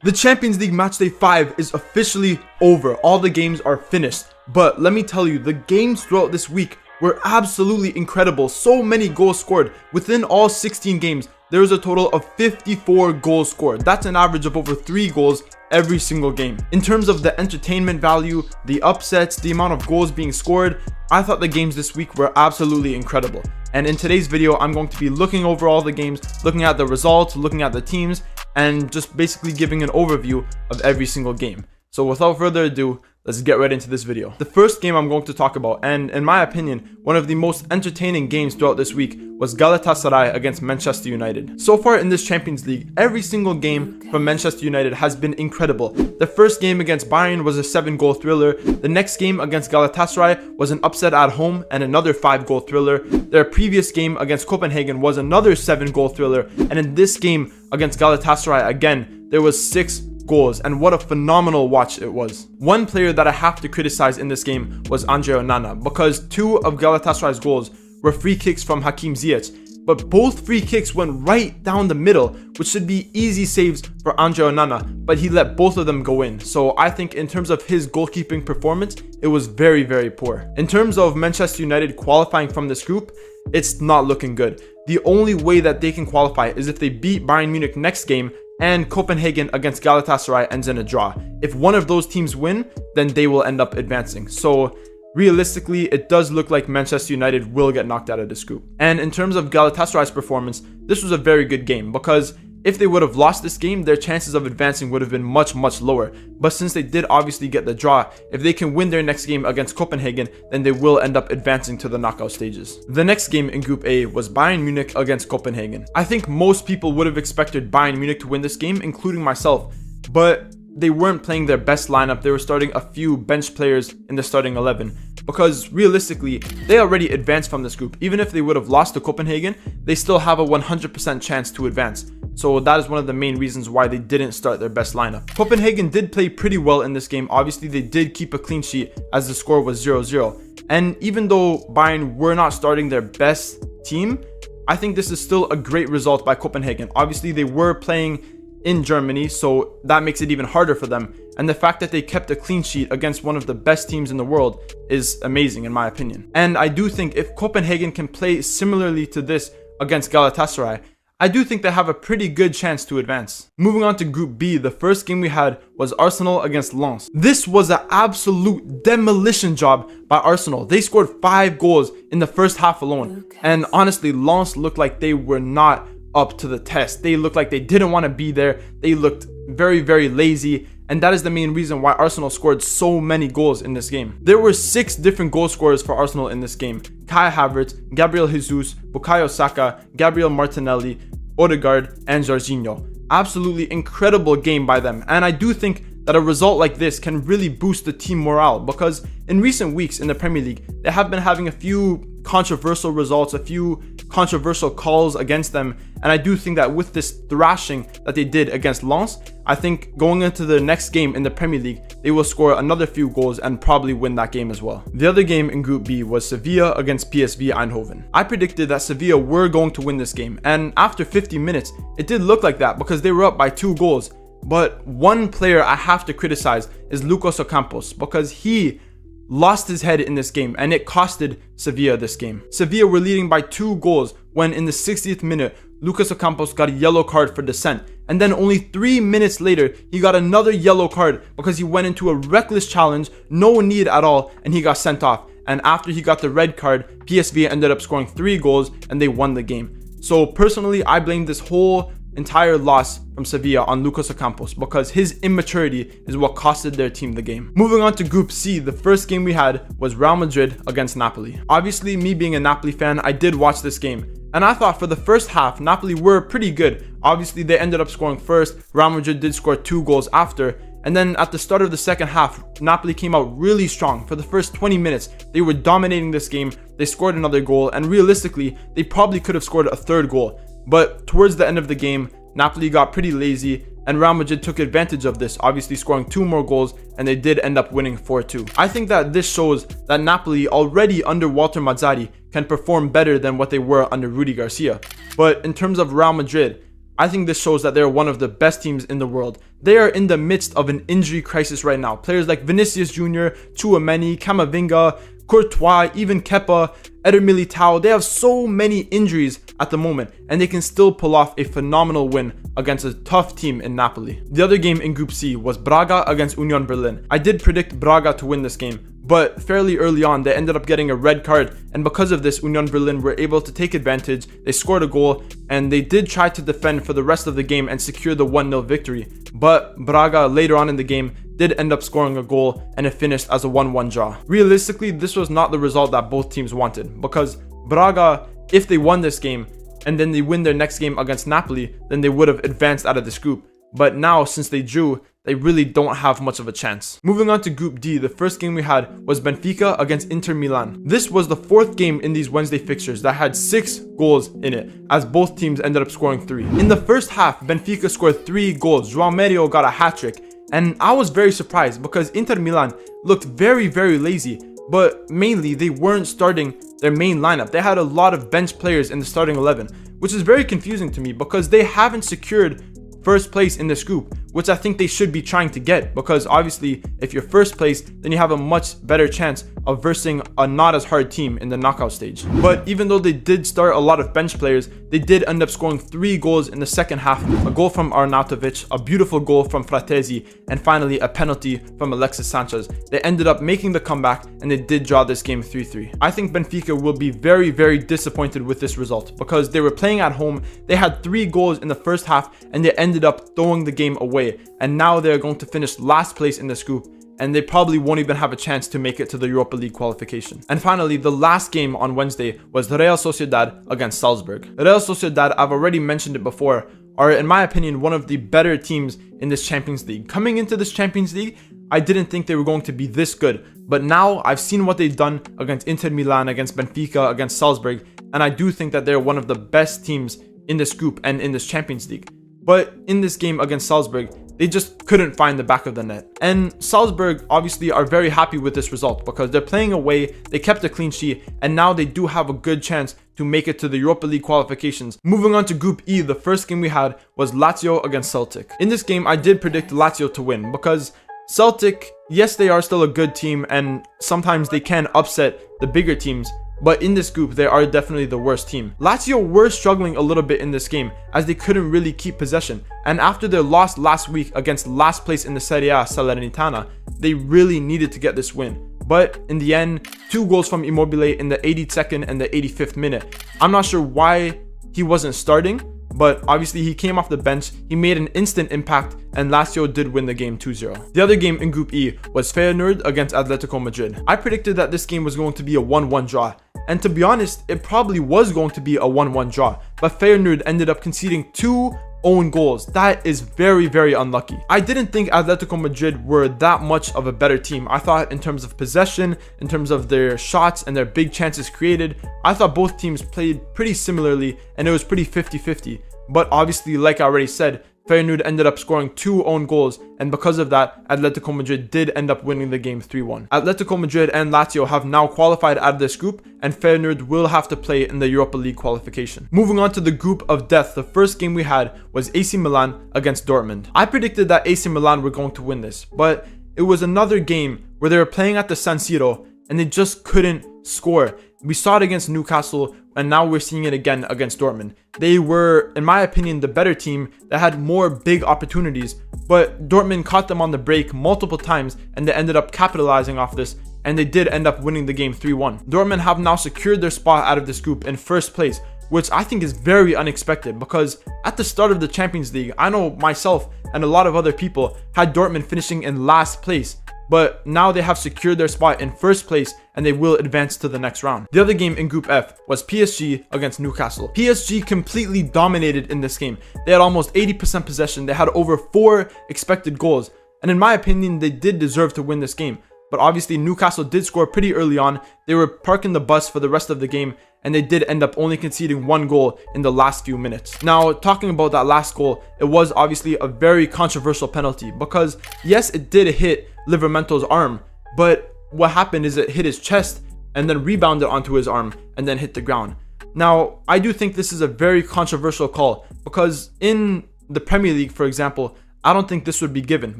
The Champions League Matchday 5 is officially over. All the games are finished. But let me tell you, the games throughout this week were absolutely incredible. So many goals scored. Within all 16 games, there was a total of 54 goals scored. That's an average of over 3 goals every single game. In terms of the entertainment value, the upsets, the amount of goals being scored, I thought the games this week were absolutely incredible. And in today's video, I'm going to be looking over all the games, looking at the results, looking at the teams, and just basically giving an overview of every single game. So without further ado, let's get right into this video. The first game I'm going to talk about, and in my opinion, one of the most entertaining games throughout this week, was Galatasaray against Manchester United. So far in this Champions League, every single game from Manchester United has been incredible. The first game against Bayern was a 7-goal thriller. The next game against Galatasaray was an upset at home and another 5-goal thriller. Their previous game against Copenhagen was another 7-goal thriller. And in this game against Galatasaray again, there was 6 goals, and what a phenomenal watch it was. One player that I have to criticize in this game was Andre Onana, because 2 of Galatasaray's goals were free kicks from Hakim Ziyech, but both free kicks went right down the middle, which should be easy saves for Andre Onana, but he let both of them go in. So I think in terms of his goalkeeping performance, it was very, very poor. In terms of Manchester United qualifying from this group, it's not looking good. The only way that they can qualify is if they beat Bayern Munich next game and Copenhagen against Galatasaray ends in a draw. If one of those teams win, then they will end up advancing. So realistically, it does look like Manchester United will get knocked out of this group. And in terms of Galatasaray's performance, this was a very good game, because if they would have lost this game, their chances of advancing would have been much, much lower. But since they did obviously get the draw, if they can win their next game against Copenhagen, then they will end up advancing to the knockout stages. The next game in Group A was Bayern Munich against Copenhagen. I think most people would have expected Bayern Munich to win this game, including myself, but they weren't playing their best lineup. They were starting a few bench players in the starting 11, because realistically, they already advanced from this group. Even if they would have lost to Copenhagen, they still have a 100% chance to advance. So that is one of the main reasons why they didn't start their best lineup. Copenhagen did play pretty well in this game. Obviously, they did keep a clean sheet as the score was 0-0. And even though Bayern were not starting their best team, I think this is still a great result by Copenhagen. Obviously, they were playing in Germany, so that makes it even harder for them. And the fact that they kept a clean sheet against one of the best teams in the world is amazing in my opinion. And I do think if Copenhagen can play similarly to this against Galatasaray, I do think they have a pretty good chance to advance. Moving on to Group B, the first game we had was Arsenal against Lens. This was an absolute demolition job by Arsenal. They scored 5 goals in the first half alone. And honestly, Lens looked like they were not up to the test. They looked like they didn't want to be there. They looked very, very lazy. And that is the main reason why Arsenal scored so many goals in this game. There were 6 different goal scorers for Arsenal in this game. Kai Havertz, Gabriel Jesus, Bukayo Saka, Gabriel Martinelli, Odegaard, and Jorginho. Absolutely incredible game by them. And I do think that a result like this can really boost the team morale, because in recent weeks in the Premier League, they have been having a few controversial results, a few controversial calls against them. And I do think that with this thrashing that they did against Lens, I think going into the next game in the Premier League, they will score another few goals and probably win that game as well. The other game in Group B was Sevilla against PSV Eindhoven. I predicted that Sevilla were going to win this game, and after 50 minutes, it did look like that because they were up by 2 goals. But one player I have to criticize is Lucas Ocampos, because he lost his head in this game and it costed Sevilla this game. Sevilla were leading by 2 goals when in the 60th minute, Lucas Ocampos got a yellow card for dissent. And then only 3 minutes later, he got another yellow card because he went into a reckless challenge, no need at all, and he got sent off. And after he got the red card, PSV ended up scoring 3 goals and they won the game. So personally, I blame this whole entire loss from Sevilla on Lucas Ocampos, because his immaturity is what costed their team the game. Moving on to Group C, the first game we had was Real Madrid against Napoli. Obviously, me being a Napoli fan, I did watch this game. And I thought for the first half, Napoli were pretty good. Obviously, they ended up scoring first. Real Madrid did score 2 goals after. And then at the start of the second half, Napoli came out really strong. For the first 20 minutes, they were dominating this game. They scored another goal. And realistically, they probably could have scored a 3rd goal. But towards the end of the game, Napoli got pretty lazy and Real Madrid took advantage of this, obviously scoring 2 more goals, and they did end up winning 4-2. I think that this shows that Napoli, already under Walter Mazzarri, can perform better than what they were under Rudi Garcia. But in terms of Real Madrid, I think this shows that they're one of the best teams in the world. they are in the midst of an injury crisis right now. Players like Vinicius Jr., Tchouaméni, Camavinga, Courtois, even Kepa, Eder Militao, they have so many injuries at the moment, and they can still pull off a phenomenal win against a tough team in Napoli. The other game in Group C was Braga against Union Berlin. I did predict Braga to win this game, but fairly early on they ended up getting a red card, and because of this, Union Berlin were able to take advantage. They scored a goal, and they did try to defend for the rest of the game and secure the 1-0 victory, but Braga later on in the game did end up scoring a goal, and it finished as a 1-1 draw. Realistically, this was not the result that both teams wanted, because Braga, if they won this game and then they win their next game against Napoli, then they would have advanced out of this group. But now, since they drew, they really don't have much of a chance. Moving on to Group D, the first game we had was Benfica against Inter Milan. This was the fourth game in these Wednesday fixtures that had 6 goals in it, as both teams ended up scoring 3. In the first half, Benfica scored 3 goals. João Mario got a hat-trick, and I was very surprised because Inter Milan looked very lazy, but mainly they weren't starting their main lineup. They had a lot of bench players in the starting 11, which is very confusing to me because they haven't secured first place in this group, which I think they should be trying to get, because obviously if you're first place, then you have a much better chance of versing a not as hard team in the knockout stage. But even though they did start a lot of bench players, they did end up scoring 3 goals in the second half. A goal from Arnautovic, a beautiful goal from Fratesi, and finally a penalty from Alexis Sanchez. They ended up making the comeback, and they did draw this game 3-3. I think Benfica will be very disappointed with this result, because they were playing at home. They had 3 goals in the first half, and they ended up throwing the game away, and now they're going to finish last place in this group, and they probably won't even have a chance to make it to the Europa League qualification. And finally, the last game on Wednesday was Real Sociedad against Salzburg. Real Sociedad, I've already mentioned it before, are in my opinion one of the better teams in this Champions League. Coming into this Champions League, I didn't think they were going to be this good, but now I've seen what they've done against Inter Milan, against Benfica, against Salzburg, and I do think that they're one of the best teams in this group and in this Champions League. But in this game against Salzburg, they just couldn't find the back of the net. And Salzburg obviously are very happy with this result because they're playing away, they kept a clean sheet, and now they do have a good chance to make it to the Europa League qualifications. Moving on to Group E, the first game we had was Lazio against Celtic. In this game, I did predict Lazio to win because Celtic, yes, they are still a good team and sometimes they can upset the bigger teams, but in this group, they are definitely the worst team. Lazio were struggling a little bit in this game as they couldn't really keep possession. And after their loss last week against last place in the Serie A, Salernitana, they really needed to get this win. But in the end, 2 goals from Immobile in the 82nd and the 85th minute. I'm not sure why he wasn't starting, but obviously he came off the bench, he made an instant impact, and Lazio did win the game 2-0. The other game in Group E was Feyenoord against Atletico Madrid. I predicted that this game was going to be a 1-1 draw, and to be honest, it probably was going to be a 1-1 draw, but Feyenoord ended up conceding 2 own goals. That is very unlucky. I didn't think Atletico Madrid were that much of a better team. I thought in terms of possession, in terms of their shots and their big chances created, I thought both teams played pretty similarly and it was pretty 50-50. But obviously, like I already said, Feyenoord ended up scoring 2 own goals, and because of that, Atletico Madrid did end up winning the game 3-1. Atletico Madrid and Lazio have now qualified out of this group, and Feyenoord will have to play in the Europa League qualification. Moving on to the group of death, the first game we had was AC Milan against Dortmund. I predicted that AC Milan were going to win this, but it was another game where they were playing at the San Siro, and they just couldn't score. We saw it against Newcastle, and now we're seeing it again against Dortmund. They were, in my opinion, the better team that had more big opportunities, but Dortmund caught them on the break multiple times, and they ended up capitalizing off this, and they did end up winning the game 3-1. Dortmund have now secured their spot out of this group in first place, which I think is very unexpected because at the start of the Champions League, I know myself and a lot of other people had Dortmund finishing in last place, but now they have secured their spot in first place and they will advance to the next round. The other game in Group F was PSG against Newcastle. PSG completely dominated in this game. They had almost 80% possession. They had over 4 expected goals. And in my opinion, they did deserve to win this game. But obviously Newcastle did score pretty early on. They were parking the bus for the rest of the game, and they did end up only conceding 1 goal in the last few minutes. Now, talking about that last goal, it was obviously a very controversial penalty because yes, it did hit Livermento's arm, but what happened is it hit his chest and then rebounded onto his arm and then hit the ground. Now, I do think this is a very controversial call because in the Premier League, for example, I don't think this would be given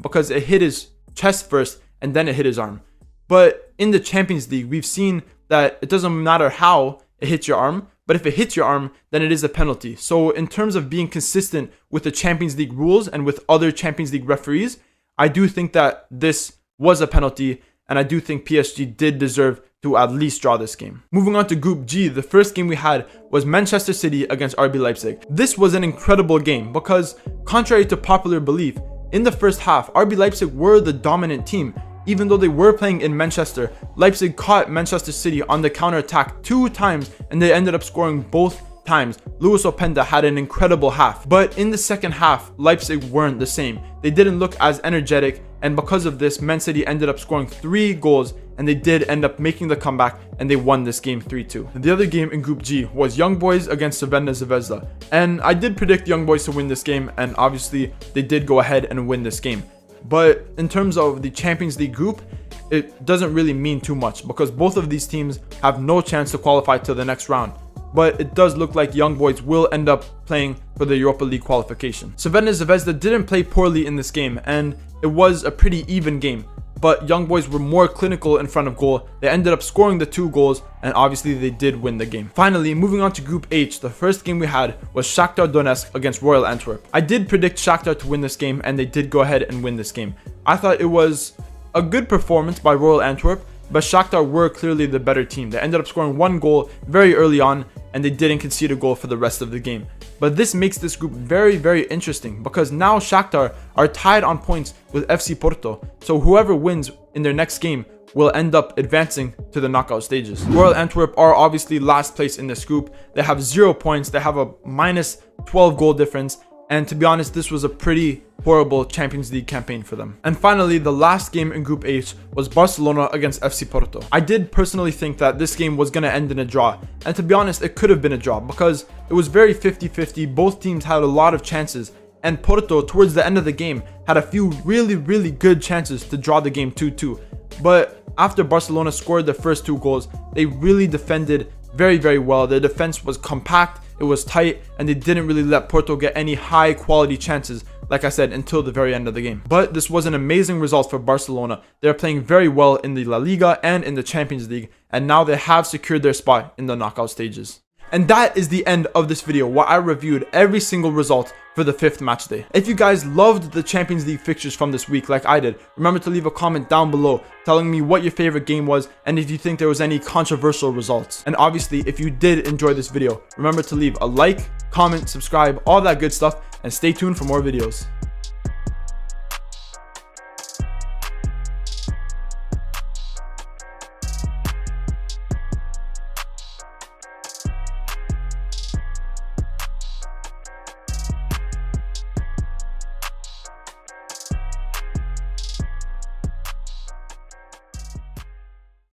because it hit his chest first and then it hit his arm. But in the Champions League, we've seen that it doesn't matter how it hits your arm, but if it hits your arm, then it is a penalty. So in terms of being consistent with the Champions League rules and with other Champions League referees, I do think that this was a penalty, and I do think PSG did deserve to at least draw this game. Moving on to Group G, the first game we had was Manchester City against RB Leipzig. This was an incredible game because, contrary to popular belief, in the first half, RB Leipzig were the dominant team. Even though they were playing in Manchester, Leipzig caught Manchester City on the counter-attack 2 times and they ended up scoring both times. Llouis Openda had an incredible half. But in the second half, Leipzig weren't the same. They didn't look as energetic, and because of this, Man City ended up scoring 3 goals and they did end up making the comeback and they won this game 3-2. The other game in Group G was Young Boys against Crvena Zvezda. And I did predict Young Boys to win this game, and obviously they did go ahead and win this game. But in terms of the Champions League group, it doesn't really mean too much because both of these teams have no chance to qualify to the next round. But it does look like Young Boys will end up playing for the Europa League qualification. Crvena Zvezda didn't play poorly in this game, and it was a pretty even game. But Young Boys were more clinical in front of goal. They ended up scoring the 2 goals, and obviously they did win the game. Finally, moving on to Group H, the first game we had was Shakhtar Donetsk against Royal Antwerp. I did predict Shakhtar to win this game, and they did go ahead and win this game. I thought it was a good performance by Royal Antwerp, but Shakhtar were clearly the better team. They ended up scoring 1 goal very early on, and they didn't concede a goal for the rest of the game. But this makes this group very, very interesting because now Shakhtar are tied on points with FC Porto. So whoever wins in their next game will end up advancing to the knockout stages. Royal Antwerp are obviously last place in this group. They have 0 points. They have a minus 12 goal difference. And to be honest, this was a pretty horrible Champions League campaign for them. And finally, the last game in Group H was Barcelona against FC Porto. I did personally think that this game was going to end in a draw. And to be honest, it could have been a draw because it was very 50-50. Both teams had a lot of chances. And Porto, towards the end of the game, had a few really, really good chances to draw the game 2-2. But after Barcelona scored their first 2 goals, they really defended very, very well. Their defense was compact, it was tight, and they didn't really let Porto get any high quality chances, like I said, until the very end of the game. But this was an amazing result for Barcelona. They're playing very well in the La Liga and in the Champions League, and now they have secured their spot in the knockout stages. And that is the end of this video where I reviewed every single result for the 5th match day. If you guys loved the Champions League fixtures from this week like I did, remember to leave a comment down below telling me what your favorite game was and if you think there was any controversial results. And obviously, if you did enjoy this video, remember to leave a like, comment, subscribe, all that good stuff, and stay tuned for more videos.